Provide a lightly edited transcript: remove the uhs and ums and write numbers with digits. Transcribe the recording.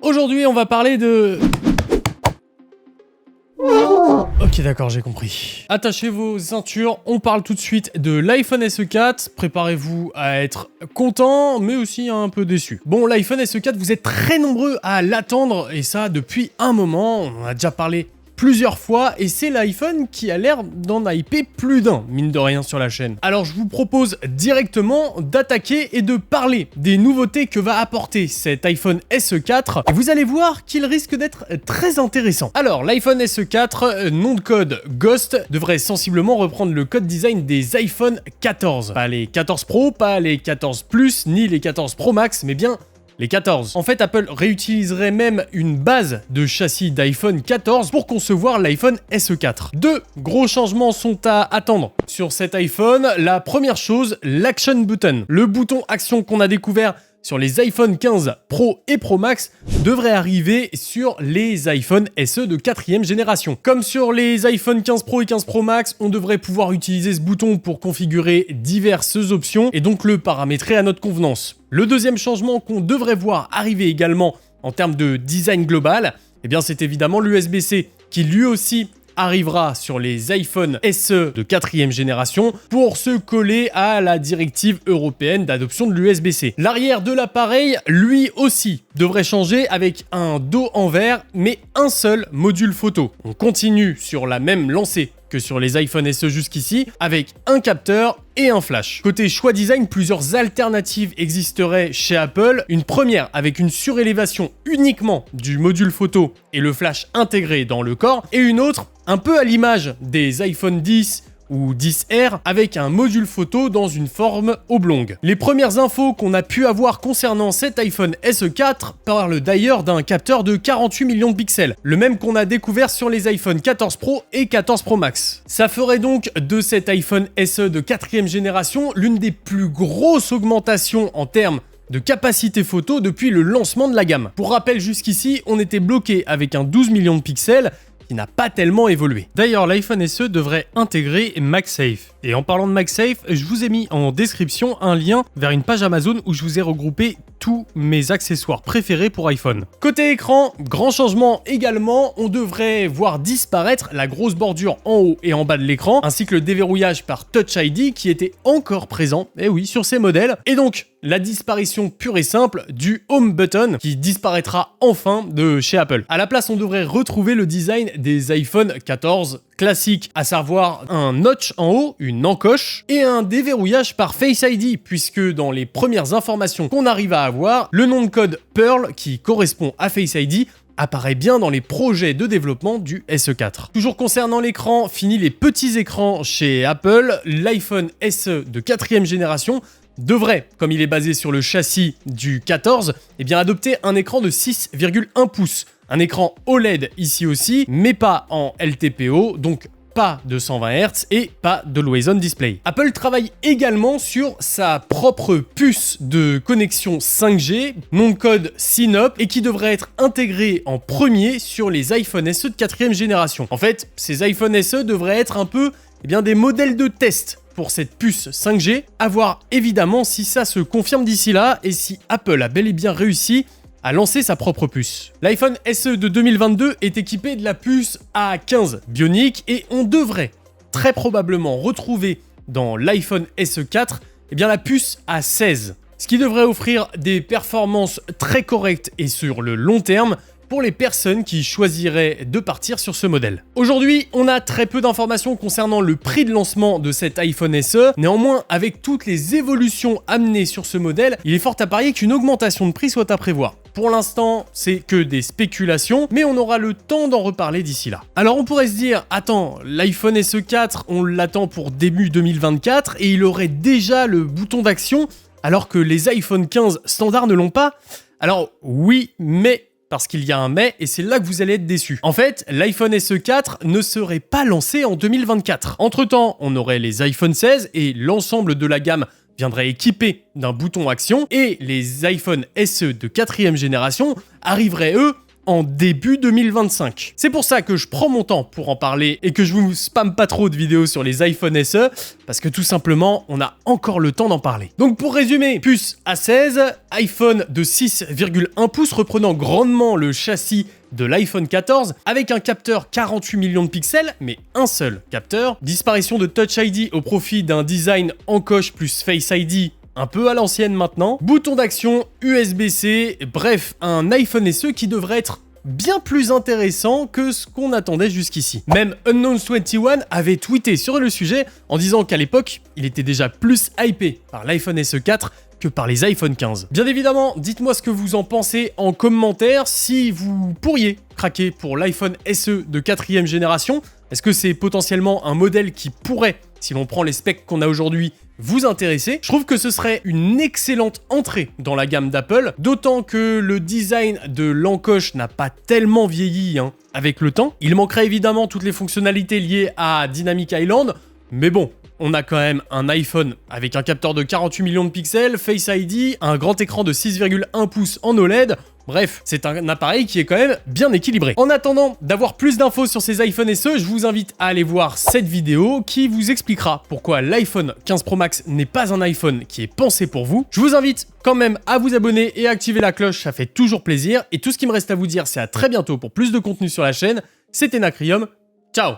Aujourd'hui, on va parler de... Ok, d'accord, j'ai compris. Attachez vos ceintures, on parle tout de suite de l'iPhone SE4. Préparez-vous à être content, mais aussi un peu déçu. Bon, l'iPhone SE4, vous êtes très nombreux à l'attendre, et ça depuis un moment. On en a déjà parlé plusieurs fois, et c'est l'iPhone qui a l'air d'en hyper plus d'un, mine de rien, sur la chaîne. Alors je vous propose directement d'attaquer et de parler des nouveautés que va apporter cet iPhone SE4, et vous allez voir qu'il risque d'être très intéressant. Alors l'iPhone SE4, nom de code Ghost, devrait sensiblement reprendre le code design des iPhone 14. Pas les 14 Pro, pas les 14 Plus, ni les 14 Pro Max, mais bien les 14. En fait, Apple réutiliserait même une base de châssis d'iPhone 14 pour concevoir l'iPhone SE4. Deux gros changements sont à attendre sur cet iPhone. La première chose, l'Action Button. Le bouton action qu'on a découvert sur les iPhone 15 Pro et Pro Max devrait arriver sur les iPhone SE de 4e génération. Comme sur les iPhone 15 Pro et 15 Pro Max, on devrait pouvoir utiliser ce bouton pour configurer diverses options et donc le paramétrer à notre convenance. Le deuxième changement qu'on devrait voir arriver également en termes de design global, eh bien c'est évidemment l'USB-C qui lui aussi arrivera sur les iPhone SE de 4e génération pour se coller à la directive européenne d'adoption de l'USB-C. L'arrière de l'appareil, lui aussi, devrait changer avec un dos en verre, mais un seul module photo. On continue sur la même lancée que sur les iPhone SE jusqu'ici, avec un capteur et un flash. Côté choix design, plusieurs alternatives existeraient chez Apple. Une première avec une surélévation uniquement du module photo et le flash intégré dans le corps, et une autre un peu à l'image des iPhone 10 ou 10R avec un module photo dans une forme oblongue. Les premières infos qu'on a pu avoir concernant cet iPhone SE4 parlent d'ailleurs d'un capteur de 48 millions de pixels, le même qu'on a découvert sur les iPhone 14 Pro et 14 Pro Max. Ça ferait donc de cet iPhone SE de 4e génération l'une des plus grosses augmentations en termes de capacité photo depuis le lancement de la gamme. Pour rappel, jusqu'ici, on était bloqué avec un 12 millions de pixels qui n'a pas tellement évolué. D'ailleurs, l'iPhone SE devrait intégrer MagSafe. Et en parlant de MagSafe, je vous ai mis en description un lien vers une page Amazon où je vous ai regroupé tous mes accessoires préférés pour iPhone. Côté écran, grand changement également, on devrait voir disparaître la grosse bordure en haut et en bas de l'écran, ainsi que le déverrouillage par Touch ID qui était encore présent, et oui, sur ces modèles. Et donc, la disparition pure et simple du Home Button qui disparaîtra enfin de chez Apple. À la place, on devrait retrouver le design des iPhone 14 classiques, à savoir un notch en haut, une encoche et un déverrouillage par Face ID, puisque dans les premières informations qu'on arrive à avoir, le nom de code Pearl qui correspond à Face ID apparaît bien dans les projets de développement du SE4. Toujours concernant l'écran, fini les petits écrans chez Apple, l'iPhone SE de 4e génération devrait, comme il est basé sur le châssis du 14, eh bien adopter un écran de 6,1 pouces. Un écran OLED ici aussi, mais pas en LTPO, donc pas de 120 Hz et pas de Always On Display. Apple travaille également sur sa propre puce de connexion 5G, nom de code Synop, et qui devrait être intégrée en premier sur les iPhone SE de 4e génération. En fait, ces iPhone SE devraient être un peu des modèles de test pour cette puce 5G, à voir évidemment si ça se confirme d'ici là et si Apple a bel et bien réussi à lancer sa propre puce. L'iPhone SE de 2022 est équipé de la puce A15 Bionic et on devrait très probablement retrouver dans l'iPhone SE4 la puce A16, ce qui devrait offrir des performances très correctes et sur le long terme pour les personnes qui choisiraient de partir sur ce modèle. Aujourd'hui, on a très peu d'informations concernant le prix de lancement de cet iPhone SE. Néanmoins, avec toutes les évolutions amenées sur ce modèle, il est fort à parier qu'une augmentation de prix soit à prévoir. Pour l'instant, c'est que des spéculations, mais on aura le temps d'en reparler d'ici là. Alors on pourrait se dire, attends, l'iPhone SE4, on l'attend pour début 2024 et il aurait déjà le bouton d'action, alors que les iPhone 15 standards ne l'ont pas. Alors oui, mais parce qu'il y a un mais, et c'est là que vous allez être déçus. En fait, l'iPhone SE4 ne serait pas lancé en 2024. Entre-temps, on aurait les iPhone 16 et l'ensemble de la gamme viendrait équipé d'un bouton action, et les iPhone SE de 4e génération arriveraient eux en début 2025. C'est pour ça que je prends mon temps pour en parler et que je vous spamme pas trop de vidéos sur les iPhone SE, parce que tout simplement, on a encore le temps d'en parler. Donc pour résumer, puce A16, iPhone de 6,1 pouces reprenant grandement le châssis de l'iPhone 14 avec un capteur 48 millions de pixels, mais un seul capteur. Disparition de Touch ID au profit d'un design encoche plus Face ID un peu à l'ancienne maintenant. Bouton d'action, USB-C, bref, un iPhone SE qui devrait être bien plus intéressant que ce qu'on attendait jusqu'ici. Même Unknown21 avait tweeté sur le sujet en disant qu'à l'époque, il était déjà plus hypé par l'iPhone SE 4 que par les iPhone 15. Bien évidemment, dites-moi ce que vous en pensez en commentaire, si vous pourriez craquer pour l'iPhone SE de 4e génération. Est-ce que c'est potentiellement un modèle qui pourrait, si l'on prend les specs qu'on a aujourd'hui, vous intéresser? Je trouve que ce serait une excellente entrée dans la gamme d'Apple, d'autant que le design de l'encoche n'a pas tellement vieilli avec le temps. Il manquerait évidemment toutes les fonctionnalités liées à Dynamic Island, mais bon, on a quand même un iPhone avec un capteur de 48 millions de pixels, Face ID, un grand écran de 6,1 pouces en OLED. Bref, c'est un appareil qui est quand même bien équilibré. En attendant d'avoir plus d'infos sur ces iPhone SE, je vous invite à aller voir cette vidéo qui vous expliquera pourquoi l'iPhone 15 Pro Max n'est pas un iPhone qui est pensé pour vous. Je vous invite quand même à vous abonner et à activer la cloche, ça fait toujours plaisir. Et tout ce qui me reste à vous dire, c'est à très bientôt pour plus de contenu sur la chaîne. C'était Nacrium,